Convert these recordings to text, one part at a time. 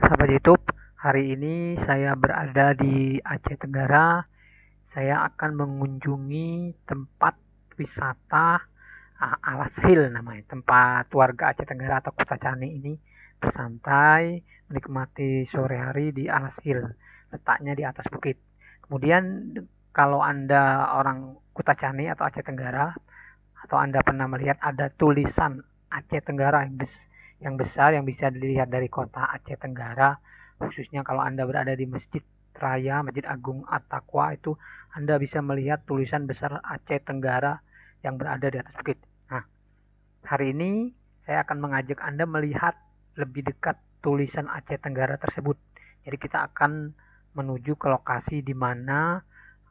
Sahabat YouTube, hari ini saya berada di Aceh Tenggara. Saya akan mengunjungi tempat wisata Alas Hill namanya. Tempat warga Aceh Tenggara atau Kuta Cani ini bersantai, menikmati sore hari di Alas Hill. Letaknya di atas bukit. Kemudian kalau Anda orang Kuta Cani atau Aceh Tenggara, atau Anda pernah melihat ada tulisan Aceh Tenggara yang besar yang bisa dilihat dari kota Aceh Tenggara, khususnya kalau Anda berada di Masjid Raya, Masjid Agung At-Taqwa, itu Anda bisa melihat tulisan besar Aceh Tenggara yang berada di atas bukit. Nah, hari ini saya akan mengajak Anda melihat lebih dekat tulisan Aceh Tenggara tersebut. Jadi kita akan menuju ke lokasi di mana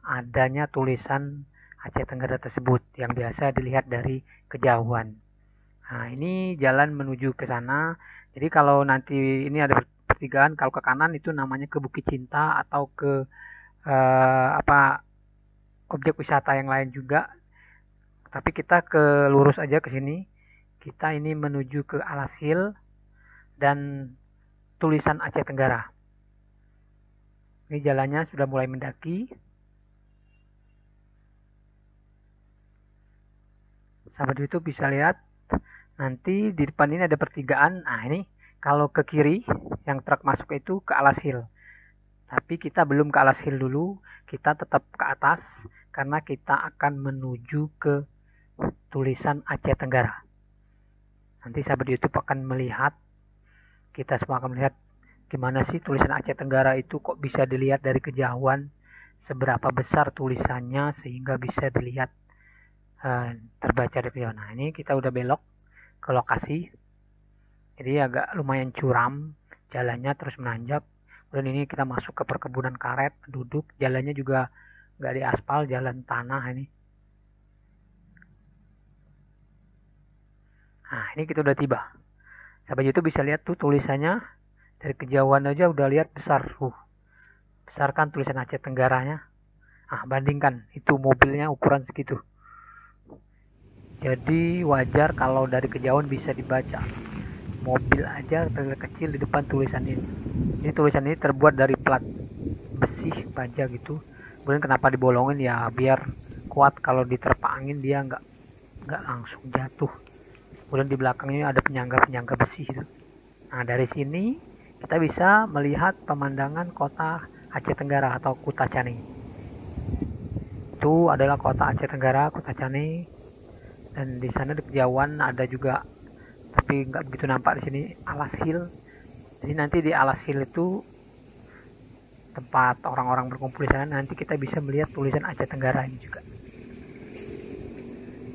adanya tulisan Aceh Tenggara tersebut yang biasa dilihat dari kejauhan. Nah, ini jalan menuju ke sana. Jadi kalau nanti ini ada pertigaan, kalau ke kanan itu namanya ke Bukit Cinta atau ke objek wisata yang lain juga. Tapi kita ke lurus aja ke sini. Kita ini menuju ke Alas Hill dan tulisan Aceh Tenggara. Ini jalannya sudah mulai mendaki. Sahabat YouTube bisa lihat. Nanti di depan ini ada pertigaan. Nah, ini kalau ke kiri yang truk masuk itu ke Alas Hill. Tapi kita belum ke Alas Hill dulu, kita tetap ke atas karena kita akan menuju ke tulisan Aceh Tenggara. Nanti sahabat YouTube akan melihat, kita semua akan melihat gimana sih tulisan Aceh Tenggara itu kok bisa dilihat dari kejauhan, seberapa besar tulisannya sehingga bisa dilihat terbaca dari kejauhan. Nah, ini kita udah belok ke lokasi. Jadi agak lumayan curam, jalannya terus menanjak. Dan ini kita masuk ke perkebunan karet, duduk, jalannya juga nggak di aspal, jalan tanah ini. Nah, ini kita udah tiba. Sahabat YouTube bisa lihat tuh tulisannya dari kejauhan aja udah lihat besar. Besar kan tulisan Aceh Tenggaranya. Ah, bandingkan itu mobilnya ukuran segitu. Jadi wajar kalau dari kejauhan bisa dibaca. Mobil aja terlihat kecil di depan tulisan ini. Ini tulisan ini terbuat dari plat besi baja gitu. Kemudian kenapa dibolongin ya biar kuat kalau diterpa angin dia nggak langsung jatuh. Kemudian di belakangnya ada penyangga besi gitu. Nah, dari sini kita bisa melihat pemandangan kota Aceh Tenggara atau Kuta Cani. Itu adalah kota Aceh Tenggara, Kuta Cani. Dan di sana di kejauhan ada juga, tapi nggak begitu nampak di sini, Alas Hill. Jadi nanti di Alas Hill itu tempat orang-orang berkumpul di sana. Nanti kita bisa melihat tulisan Aceh Tenggara ini juga.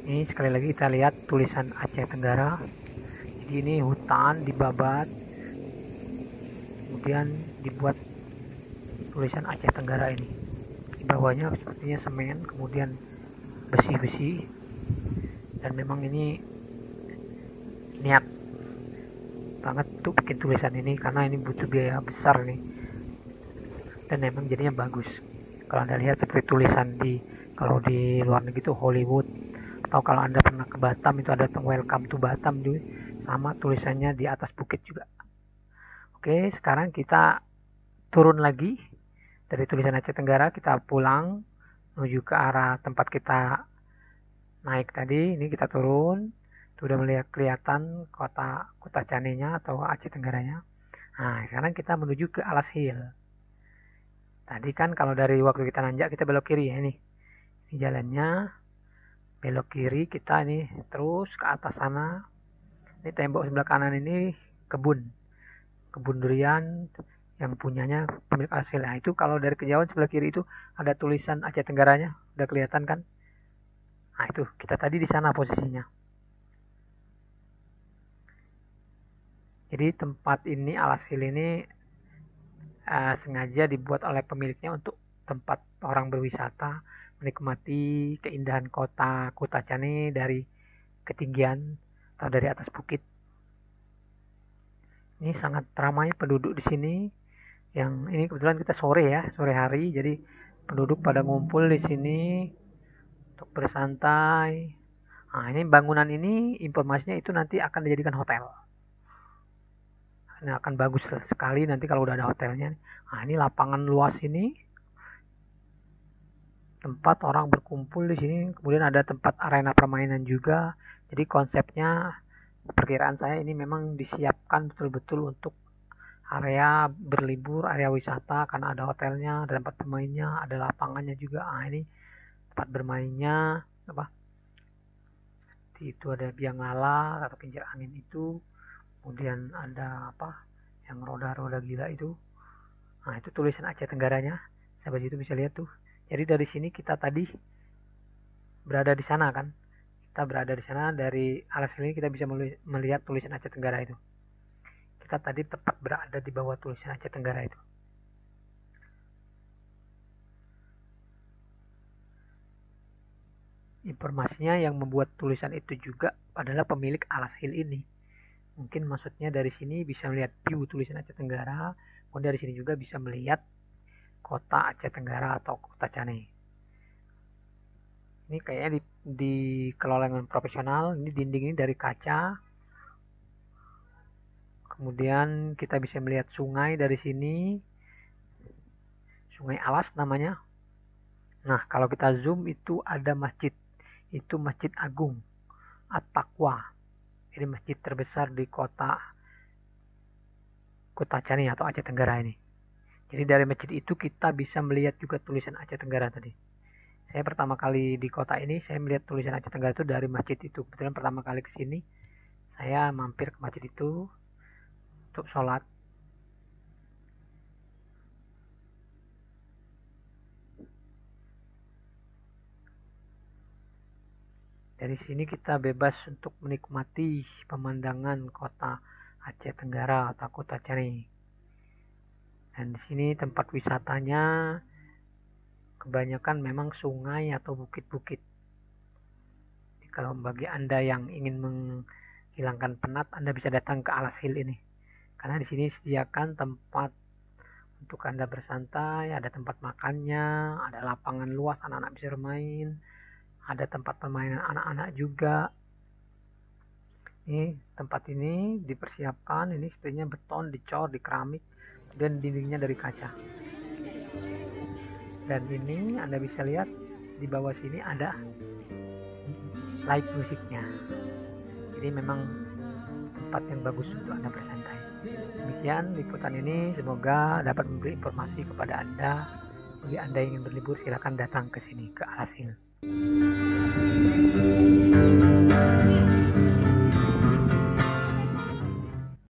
Ini sekali lagi kita lihat tulisan Aceh Tenggara. Jadi ini hutan dibabat, kemudian dibuat tulisan Aceh Tenggara ini. Di bawahnya sepertinya semen, kemudian besi-besi. Dan memang ini niat banget tuh bikin tulisan ini karena ini butuh biaya besar nih. Dan memang jadinya bagus. Kalau Anda lihat seperti tulisan kalau di luar negeri itu Hollywood, atau kalau Anda pernah ke Batam itu ada welcome to Batam juga, sama tulisannya di atas bukit juga. Oke, sekarang kita turun lagi dari tulisan Aceh Tenggara, kita pulang menuju ke arah tempat kita naik tadi. Ini kita turun, sudah melihat kelihatan kota Kuta Caninya atau Aceh Tenggaranya. Nah, sekarang kita menuju ke Alas Hill. Tadi kan kalau dari waktu kita nanjak kita belok kiri ya ini. Ini jalannya belok kiri, kita ini terus ke atas sana. Ini tembok sebelah kanan ini kebun durian yang punyanya pemilik asli. Nah, itu kalau dari kejauhan sebelah kiri itu ada tulisan Aceh Tenggaranya, udah kelihatan kan? Nah, itu kita tadi di sana posisinya. Jadi tempat ini, Alas Hill ini sengaja dibuat oleh pemiliknya untuk tempat orang berwisata menikmati keindahan kota Kuta Cani dari ketinggian atau dari atas bukit. Ini sangat ramai penduduk di sini. Yang ini kebetulan kita sore ya, sore hari, jadi penduduk pada ngumpul di sini untuk bersantai. Nah, ini bangunan ini informasinya itu nanti akan dijadikan hotel. Ini akan bagus sekali nanti kalau udah ada hotelnya. Nah, ini lapangan luas ini, tempat orang berkumpul di sini. Kemudian ada tempat arena permainan juga. Jadi konsepnya, perkiraan saya ini memang disiapkan betul-betul untuk area berlibur, area wisata, karena ada hotelnya, ada tempat bermainnya, ada lapangannya juga. Nah, ini tempat bermainnya apa? Itu ada biang lala atau kincir angin itu, kemudian ada apa yang roda-roda gila itu. Nah, itu tulisan Aceh Tenggaranya, sahabat itu bisa lihat tuh. Jadi dari sini kita tadi berada di sana kan, kita berada di sana, dari alas ini kita bisa melihat tulisan Aceh Tenggara itu. Kita tadi tepat berada di bawah tulisan Aceh Tenggara itu. Informasinya yang membuat tulisan itu juga adalah pemilik alas hill ini. Mungkin maksudnya dari sini bisa melihat view tulisan Aceh Tenggara, kemudian dari sini juga bisa melihat kota Aceh Tenggara atau kota Canai. Ini kayaknya dikelola dengan profesional. Ini dinding ini dari kaca. Kemudian kita bisa melihat sungai dari sini, Sungai Alas namanya. Nah, kalau kita zoom itu ada masjid. Itu Masjid Agung At-Taqwa. Ini masjid terbesar di kota Canai atau Aceh Tenggara ini. Jadi dari masjid itu kita bisa melihat juga tulisan Aceh Tenggara tadi. Saya pertama kali di kota ini, saya melihat tulisan Aceh Tenggara itu dari masjid itu. Kebetulan pertama kali ke sini, saya mampir ke masjid itu untuk sholat. Dari sini kita bebas untuk menikmati pemandangan kota Aceh Tenggara atau kota Canai. Dan di sini tempat wisatanya kebanyakan memang sungai atau bukit-bukit. Kalau bagi Anda yang ingin menghilangkan penat, Anda bisa datang ke Alas Hill ini. Karena di sini disediakan tempat untuk Anda bersantai, ada tempat makannya, ada lapangan luas anak-anak bisa bermain, ada tempat permainan anak-anak juga. Ini tempat ini dipersiapkan, ini sepertinya beton, dicor, di keramik, dan dindingnya dari kaca. Dan ini Anda bisa lihat di bawah sini ada live musiknya. Jadi memang tempat yang bagus untuk Anda bersantai. Demikian liputan ini, semoga dapat memberi informasi kepada Anda. Bagi Anda yang ingin berlibur, silakan datang ke sini, ke Alas Hill.